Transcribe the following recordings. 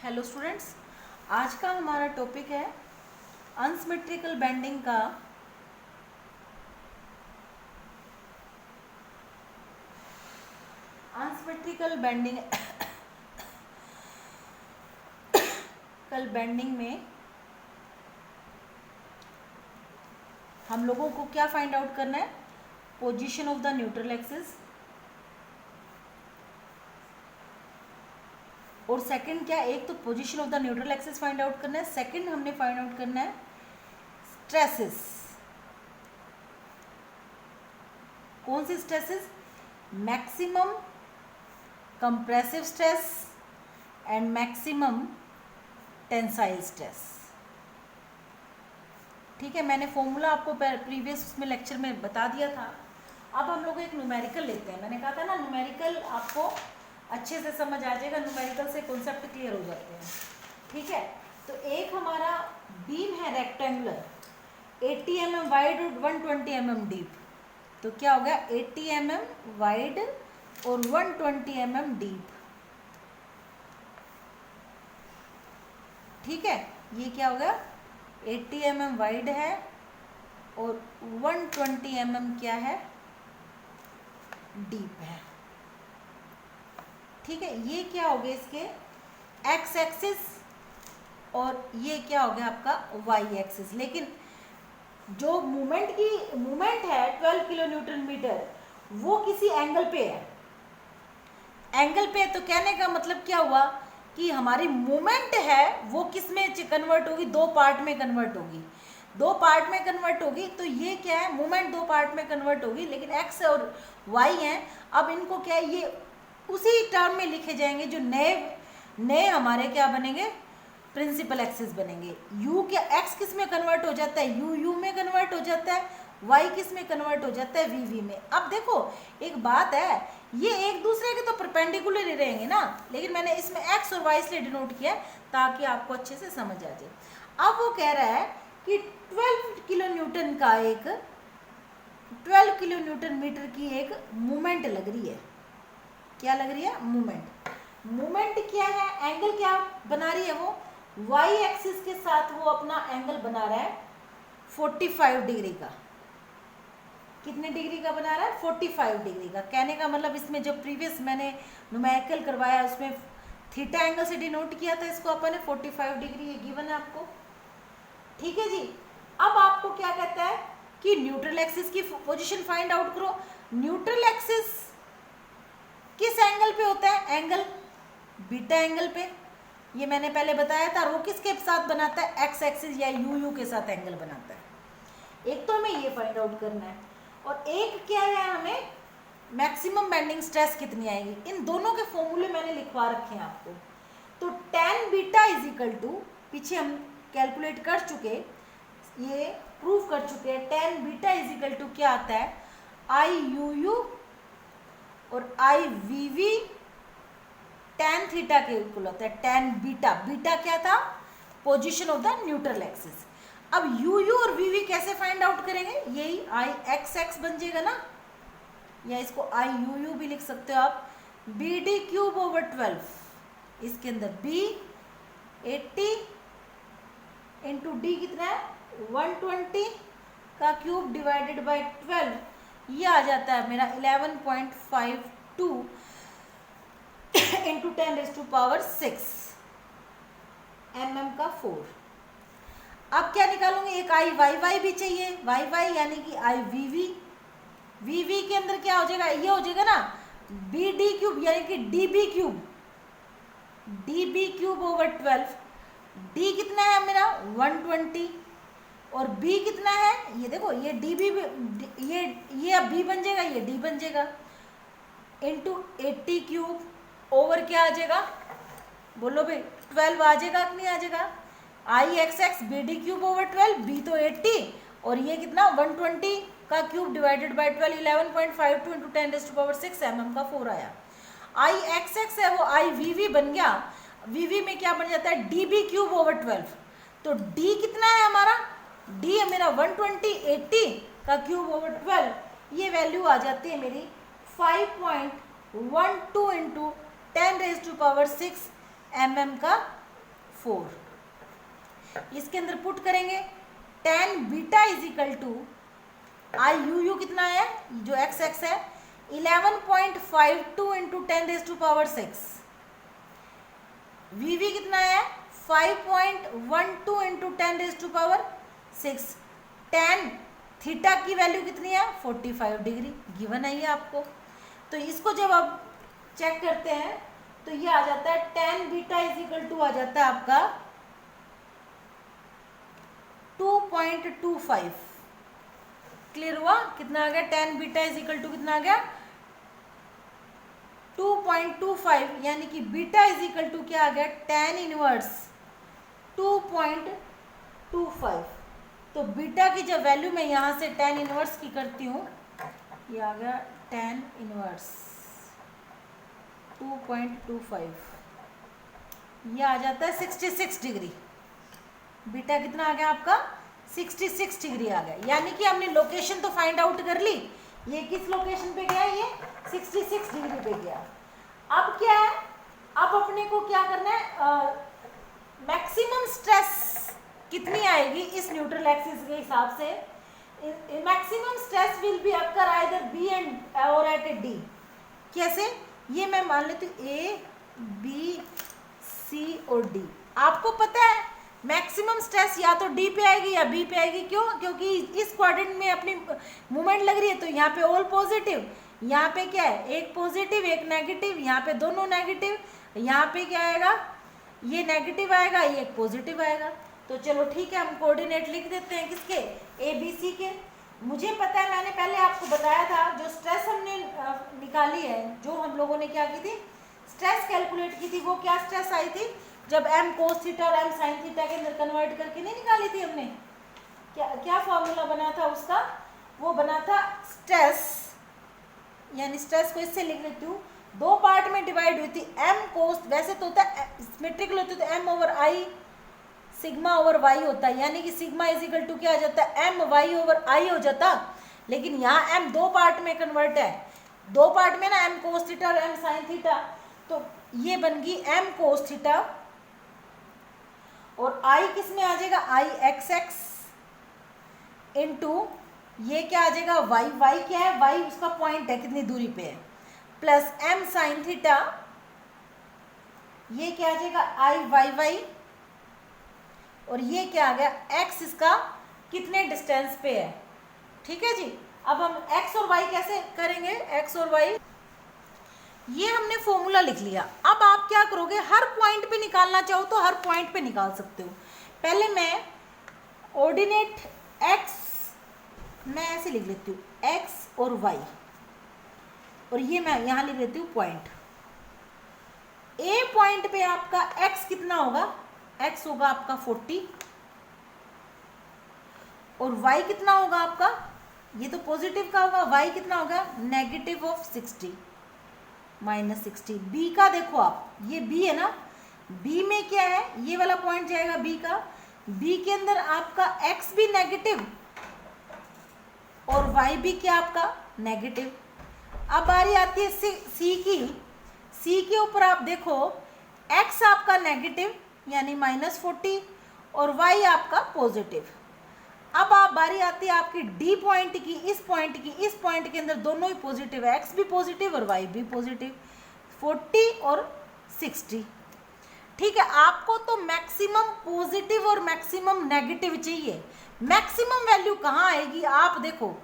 Hello students, आज का हमारा टॉपिक है अनसिमेट्रिकल बेंडिंग का बेंडिंग में हम लोगों को क्या फाइंड आउट करना है? Position of the neutral axis, और सेकंड क्या, एक तो position of the neutral axis find out करना है, सेकंड हमने फाइंड आउट करना है स्ट्रेसेस। कौन सी stresses? Maximum compressive stress and maximum tensile stress. ठीक है, मैंने फॉर्मूला आपको प्रीवियस उसमें लेक्चर में बता दिया था। अब हम लोग एक न्यूमेरिकल लेते हैं। मैंने कहा था ना, न्यूमेरिकल आपको अच्छे से समझ आ जाएगा, न्यूमेरिकल से कॉन्सेप्ट क्लियर हो जाते हैं। ठीक है, तो एक हमारा बीम है रेक्टेंगुलर, 80 mm वाइड और 120 mm डीप। तो क्या हो गया? 80 mm वाइड और 120 mm डीप। ठीक है, ये क्या हो गया? 80 mm वाइड है और 120 mm क्या है? डीप है। ठीक है, ये क्या हो गया? इसके एक्स एक्सिस, और ये क्या हो गया आपका? Y axis. लेकिन जो मूवमेंट है 12 किलो न्यूटन मीटर, वो किसी एंगल पे है। एंगल पे, तो कहने का मतलब क्या हुआ कि हमारी मूवमेंट है वो किस में कन्वर्ट होगी? दो पार्ट में कन्वर्ट होगी। दो पार्ट में कन्वर्ट होगी, तो ये क्या है? मूवमेंट दो पार्ट में कन्वर्ट होगी, लेकिन एक्स और वाई हैं। अब इनको क्या है, ये उसी टर्म में लिखे जाएंगे जो नए हमारे क्या बनेंगे? प्रिंसिपल एक्सिस बनेंगे। यू क्या, एक्स किस में कन्वर्ट हो जाता है? यू में कन्वर्ट हो जाता है। वाई किस में कन्वर्ट हो जाता है? वी में। अब देखो, एक बात है, ये एक दूसरे के तो परपेंडिकुलर ही रहेंगे ना, लेकिन मैंने इसमें एक्स और वाई इसलिए डिनोट किया ताकि आपको अच्छे से समझ आ जाए। अब वो कह रहा है कि 12 किलो न्यूटन का 12 किलो न्यूटन मीटर की एक मूवमेंट लग रही है। क्या लग रही है? मूवमेंट क्या है? एंगल क्या बना रही है वो? वाई एक्सिस के साथ वो अपना एंगल बना रहा है 45 डिग्री का। कितने डिग्री का बना रहा है? 45 डिग्री का। कहने का मतलब, इसमें जो प्रीवियस मैंने न्यूमेरिकल करवाया उसमें थीटा एंगल से डिनोट किया था इसको अपन ने। 45 डिग्री ये गिवन है आपको। ठीक है जी। अब आपको क्या कहता है कि न्यूट्रल एक्सिस की पोजीशन फाइंड आउट करो। न्यूट्रल एक्सिस किस एंगल पे होता है? एंगल बीटा एंगल पे। ये मैंने पहले बताया था। रो किसके साथ बनाता है? एक्स एक्सिस या यू के साथ एंगल बनाता है। एक तो हमें ये फाइंड आउट करना है, और एक क्या है, हमें मैक्सिमम बेंडिंग स्ट्रेस कितनी आएगी। इन दोनों के फॉर्मूले मैंने लिखवा रखे हैं आपको। तो tan beta is equal to, पीछे हम कैलकुलेट कर चुके, ये प्रूव कर चुके हैं। tan beta is equal to क्या आता है? आई यू और आई वी tan थीटा के इक्वल होता है। tan बीटा क्या था? Position of the neutral axis. अब यू और वी कैसे फाइंड आउट करेंगे? यही आई एक्स बन जाएगा ना, या इसको आई यू भी लिख सकते हो आप। बी डी क्यूब ओवर 12, इसके अंदर बी 80 इंटू डी कितना है? 120 का क्यूब डिवाइडेड बाय 12, ये आ जाता है मेरा 11.52 इंटू 10⁻⁶ mm का 4। अब क्या निकालूंगी? एक आई वाई भी चाहिए। वाई यानी कि आई वी के अंदर क्या हो जाएगा? ये हो जाएगा ना, बी डी क्यूब यानी कि D B cube over 12। D कितना है मेरा? 120, और बी कितना है? ये देखो, ये डी बी, ये अब बी बन जाएगा, ये डी बन जाएगा, इंटू 80 क्यूब ओवर क्या आ जाएगा? बोलो भाई, 12 आ जाएगा कि नहीं आ जाएगा? I x b d cube over 12, b तो 80, और ये कितना? 120 का cube divided by 12, 11.52 into 10⁻⁶ mm का 4 आया। आई एक्स है वो आई वी बन गया। वी में क्या बन जाता है? D B cube over 12। तो डी कितना है हमारा? डी है मेरा 120, 80 का क्यूब ओवर 12, ये वैल्यू आ जाती है मेरी 5.12 इंटू 10⁻⁶ mm का 4। इसके अंदर पुट करेंगे tan beta is equal to I U कितना है जो एक्स एक्स है 11.52 इंटू 10⁻⁶। वी कितना है 5.12 इंटू 10⁻⁶। tan थीटा की वैल्यू कितनी है 45 डिग्री गिवन है ये आपको। तो इसको जब आप चेक करते हैं तो ये आ जाता है tan beta is equal to आ जाता है आपका 2.25। क्लियर हुआ कितना आ गया tan beta is equal to कितना आ गया 2.25 यानी कि बीटा इज इक्वल टू क्या आ गया tan इनवर्स 2.25। तो बीटा की जब वैल्यू मैं यहाँ से tan इनवर्स की करती हूँ ये आ गया tan इनवर्स 2.25 ये आ जाता है 66 डिग्री। बीटा कितना आ गया आपका 66 डिग्री आ गया। यानी कि हमने लोकेशन तो फाइंड आउट कर ली, ये किस लोकेशन पे गया ये 66 डिग्री पे गया। अब क्या है अब अपने को क्या करना है मैक्सिमम स्ट्रेस कितनी आएगी इस न्यूट्रल एक्सिस के हिसाब से। Maximum stress will be occur either B end और एट ए डी। कैसे ये मैं मान लेती हूँ ए बी सी और डी। आपको पता है मैक्सिमम स्ट्रेस या तो डी पे आएगी या बी पे आएगी। क्यों? क्योंकि इस क्वाड्रेंट में अपनी मूवमेंट लग रही है तो यहाँ पे ऑल पॉजिटिव, यहाँ पे क्या है एक पॉजिटिव एक नेगेटिव, यहाँ पे दोनों नेगेटिव, यहाँ पे क्या आएगा ये नेगेटिव आएगा ये एक पॉजिटिव आएगा। तो चलो ठीक है हम कोऑर्डिनेट लिख देते हैं किसके ए बी सी के। मुझे पता है मैंने पहले आपको बताया था जो स्ट्रेस हमने निकाली है जो हम लोगों ने क्या की थी स्ट्रेस कैलकुलेट की थी वो क्या स्ट्रेस आई थी जब m cos थीटा और m sin थीटा के अंदर कन्वर्ट करके नहीं निकाली थी हमने। क्या फॉर्मूला बना था उसका वो बना था स्ट्रेस यानी स्ट्रेस को इससे लिख लेती हूँ दो पार्ट में डिवाइड हुई थी m cos वैसे तो होता है सिमेट्रिकल होती तो m over i sigma over y होता है यानी कि सिग्मा इज इक्वल टू क्या आ जाता है m y ओवर i हो जाता। लेकिन यहाँ m दो पार्ट में कन्वर्ट है दो पार्ट में ना m cos थीटा और m sin थीटा तो ये बन गई m cos थीटा और i किस में आ जाएगा i x x इंटू ये क्या आ जाएगा y क्या है y उसका पॉइंट है कितनी दूरी पे है प्लस m sin थीटा ये क्या आ जाएगा i y और ये क्या आ गया x इसका कितने डिस्टेंस पे है। ठीक है जी। अब हम x और y कैसे करेंगे x और y ये हमने फॉर्मूला लिख लिया। अब आप क्या करोगे हर पॉइंट पे निकालना चाहो तो हर पॉइंट पे निकाल सकते हो। पहले मैं ऑर्डिनेट x मैं ऐसे लिख लेती हूँ x और y और ये मैं यहाँ लिख लेती हूँ पॉइंट। ए पॉइंट पे आपका x कितना होगा x होगा आपका 40 और y कितना होगा आपका ये तो पॉजिटिव का होगा y कितना होगा नेगेटिव ऑफ 60 -60। b का देखो आप ये b है ना b में क्या है ये वाला पॉइंट जाएगा b का b के अंदर आपका x भी नेगेटिव और y भी क्या आपका नेगेटिव। अब बारी आती है c की c के ऊपर आप देखो x आपका नेगेटिव यानी -40 और y आपका पॉजिटिव। अब आप बारी आती है आपकी डी पॉइंट की इस पॉइंट के अंदर दोनों ही पॉजिटिव है x भी पॉजिटिव और y भी पॉजिटिव 40 और 60। ठीक है आपको तो मैक्सिमम पॉजिटिव और मैक्सिमम नेगेटिव चाहिए। मैक्सिमम वैल्यू कहाँ आएगी आप देखो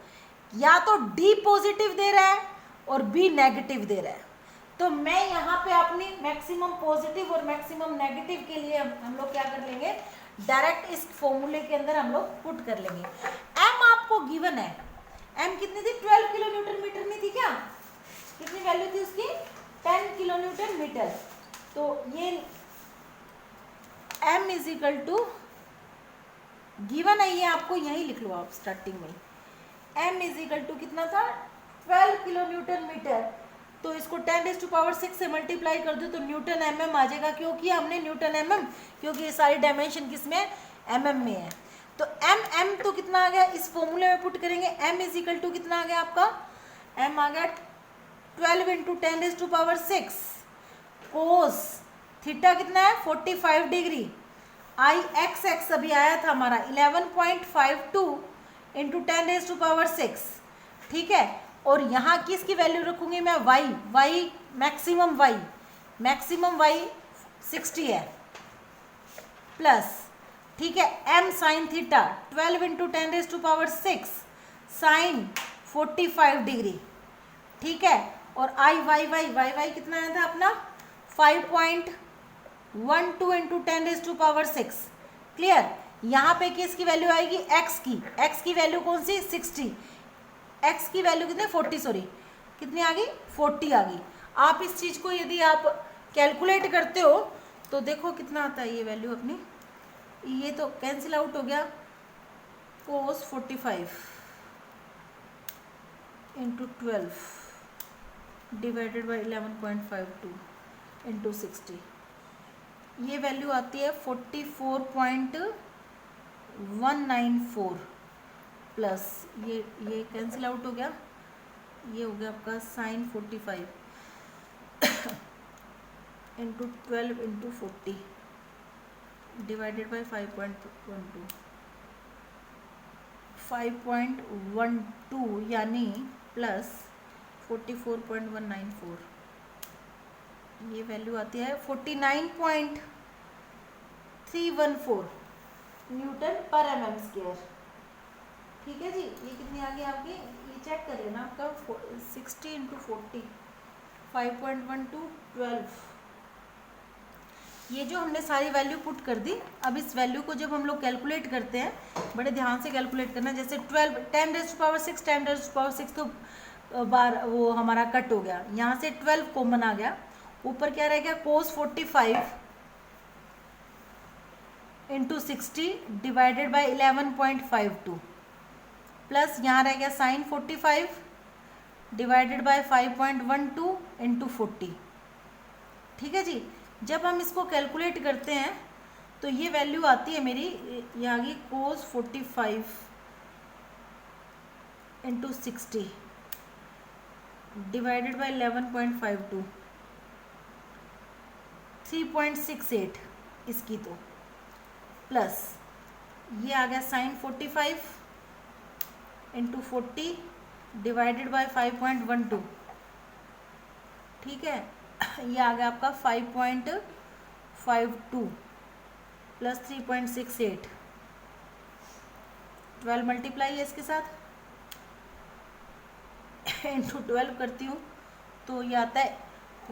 या तो डी पॉजिटिव दे रहा है और बी नेगेटिव दे रहा है तो मैं यहाँ पे अपनी मैक्सिमम पॉजिटिव और मैक्सिमम नेगेटिव के लिए हम लोग क्या कर लेंगे डायरेक्ट इस फॉर्मूले के अंदर हम लोग पुट कर लेंगे। m आपको गिवन है m कितनी थी 12 किलो न्यूटन मीटर में थी क्या कितनी वैल्यू थी उसकी 10 किलो न्यूटन मीटर। तो ये m is equal to given है ये आपको यही लिख लो आप स्टार्टिंग में m इज इक्वल टू कितना था 12 किलो न्यूटन मीटर। तो इसको 10⁻⁶ से मल्टीप्लाई कर दो तो न्यूटन mm आ जाएगा क्योंकि हमने न्यूटन mm क्योंकि ये सारी डायमेंशन किसमें mm में है। तो m तो कितना आ गया इस फॉर्मूले में पुट करेंगे m इज इक्वल टू कितना आ गया आपका m आ गया 12 इंटू 10⁻⁶ कोस थीटा कितना है 45 डिग्री आई एक्स एक्स अभी आया था हमारा 11.52 इंटू 10⁻⁶, ठीक है। और यहाँ किसकी वैल्यू रखूंगी मैं, वाई, वाई मैक्सिमम वाई 60 है, प्लस, ठीक है, M sine theta 12 into 10⁻⁶ sine 45 degree, ठीक है। और आई वाई कितना आया था अपना 5.12 इंटू 10⁻⁶, क्लियर। यहाँ पे किसकी वैल्यू आएगी, एक्स की वैल्यू कौन सी 60, एक्स की वैल्यू कितनी 40, सॉरी कितनी आ गई 40 आ गई। आप इस चीज़ को यदि आप कैलकुलेट करते हो तो देखो कितना आता है ये वैल्यू अपनी, ये तो कैंसिल आउट हो गया, cos 45 into 12 divided by 11.52 into 60, ये वैल्यू आती है 44.194 प्लस ये कैंसिल आउट हो गया, ये हो गया आपका sine 45 into 12 into 40 divided by 5.12 यानी प्लस 44.194, ये वैल्यू आती है 49.314 न्यूटन पर mm स्क्वायर, ठीक है जी। ये कितनी आ गई आपकी, ये चेक कर लेना आपका 60 इंटू 40 5.12 12, ये जो हमने सारी वैल्यू पुट कर दी। अब इस वैल्यू को जब हम लोग कैलकुलेट करते हैं, बड़े ध्यान से कैलकुलेट करना, जैसे 12 10⁻⁶ तो बार वो हमारा कट हो गया, यहाँ से 12 कॉमन आ गया, ऊपर क्या रह गया cos 45 into 60 divided by 11.52 plus यहाँ रह गया साइन 45 डिवाइडेड बाय 5.12 इंटू 40, ठीक है जी। जब हम इसको कैलकुलेट करते हैं तो ये वैल्यू आती है मेरी, ये आ गई cos 45 इंटू 60 डिवाइडेड बाय 11.52 3.68 इसकी, तो प्लस ये आ गया साइन 45 इंटू 40 डिवाइडेड बाय 5.12, ठीक है। ये आ गया आपका 5.52 प्लस 3.68, 12 मल्टीप्लाई है इसके साथ इंटू 12 करती हूँ तो ये आता है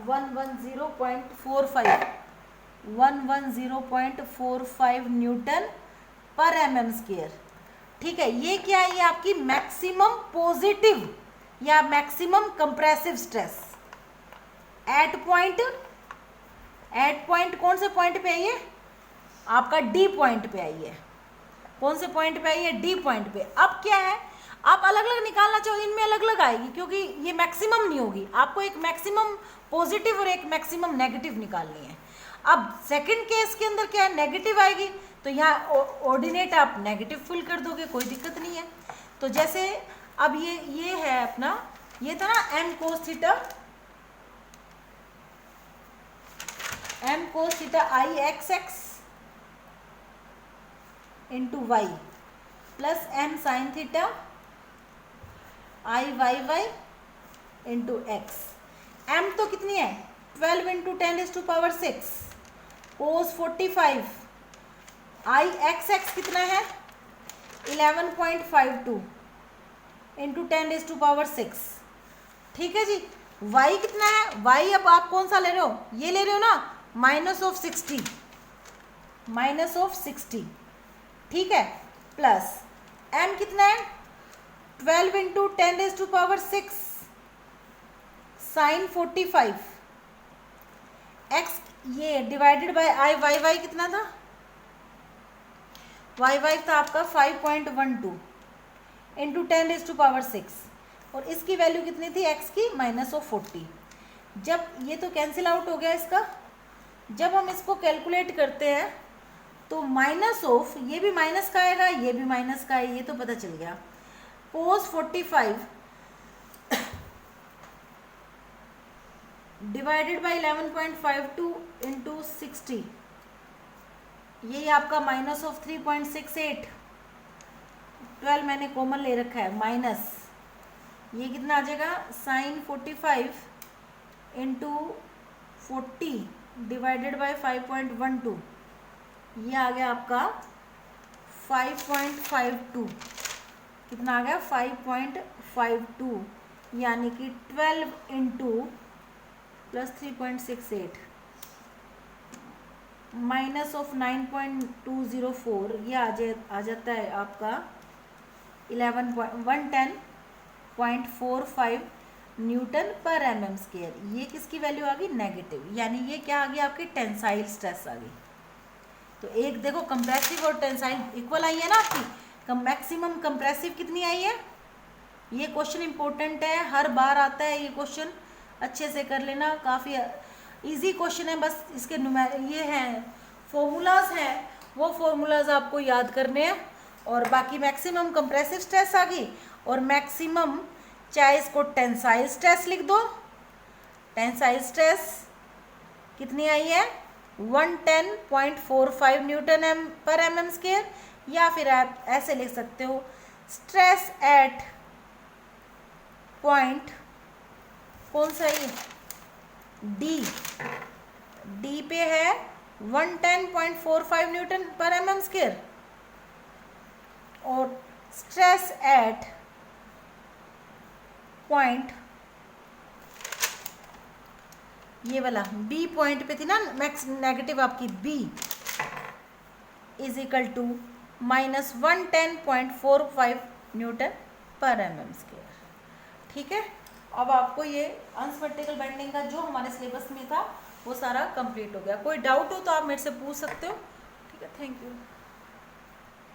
110.45 न्यूटन पर mm स्क्वायर, ठीक है। ये क्या है, ये आपकी मैक्सिमम पॉजिटिव या maximum compressive stress at point कौन से पॉइंट पे आई है, आपका डी पॉइंट पे आई है। कौन से पॉइंट पे आई है, डी पॉइंट पे। अब क्या है, आप अलग अलग निकालना चाहो, इनमें अलग अलग आएगी क्योंकि ये मैक्सिमम नहीं होगी, आपको एक मैक्सिमम पॉजिटिव और एक मैक्सिमम नेगेटिव निकालनी है। अब सेकंड केस के अंदर क्या है, नेगेटिव आएगी तो यहाँ ऑर्डिनेट आप नेगेटिव फिल कर दोगे, कोई दिक्कत नहीं है। तो जैसे अब ये है अपना, ये था ना m cos theta I x x into y plus m sine theta I y y into x. m तो कितनी है 12 into 10⁻⁶ cos 45 I x x कितना है 11.52 इंटू 10⁻⁶, ठीक है जी। y कितना है, y अब आप कौन सा ले रहे हो, ये ले रहे हो ना माइनस ऑफ 60, ठीक है, प्लस m कितना है 12 इंटू 10⁻⁶ साइन 45 x, ये डिवाइडेड बाय आई वाई कितना था, वाई था आपका 5.12 इंटू 10⁻⁶, और इसकी वैल्यू कितनी थी x की माइनस ऑफ 40। जब ये तो कैंसिल आउट हो गया इसका, जब हम इसको कैलकुलेट करते हैं तो माइनस ऑफ, ये भी माइनस का आएगा, ये भी माइनस का है, ये तो पता चल गया। cos 45 डिवाइडेड बाई 11.52 इंटू 60 ये आपका -3.68, 12 मैंने कॉमन ले रखा है, माइनस ये कितना आ जाएगा sin 45 इंटू 40 डिवाइडेड बाय 5.12, ये आ गया आपका 5.52, कितना आ गया 5.52, यानी कि 12 इंटू +3.68 माइनस ऑफ 9.204, ये आ जाता है आपका 110.45 न्यूटन पर mm स्क्वायर। ये किसकी वैल्यू आ गई नेगेटिव, यानी ये क्या आ गई आपकी टेंसाइल स्ट्रेस आ गई। तो एक देखो कंप्रेसिव और टेंसाइल इक्वल आई है ना आपकी, मैक्सिमम कंप्रेसिव कितनी आई है। ये क्वेश्चन इंपॉर्टेंट है, हर बार आता है ये क्वेश्चन, अच्छे से कर लेना, काफ़ी इजी क्वेश्चन है। बस इसके ये हैं फॉर्मूलाज हैं, वो फॉर्मूलाज आपको याद करने हैं। और बाकी मैक्सिमम कंप्रेसिव स्ट्रेस आ गई, और मैक्सिमम चाहे इसको टेंसाइल स्ट्रेस लिख दो, टेंसाइल स्ट्रेस कितनी आई है 110.45 न्यूटन पर mm स्क्वायर, या फिर आप ऐसे लिख सकते हो स्ट्रेस एट पॉइंट, कौन सा ये डी पे है 110.45 न्यूटन पर mm स्क्वायर, और स्ट्रेस एट पॉइंट, ये वाला बी पॉइंट पे थी ना मैक्स नेगेटिव आपकी, B is equal to -110.45 newton पर mm स्क्वायर। ठीक है, अब आपको ये अनसिमेट्रिकल बेंडिंग का जो हमारे सिलेबस में था वो सारा कंप्लीट हो गया। कोई डाउट हो तो आप मेरे से पूछ सकते हो। ठीक है, थैंक यू।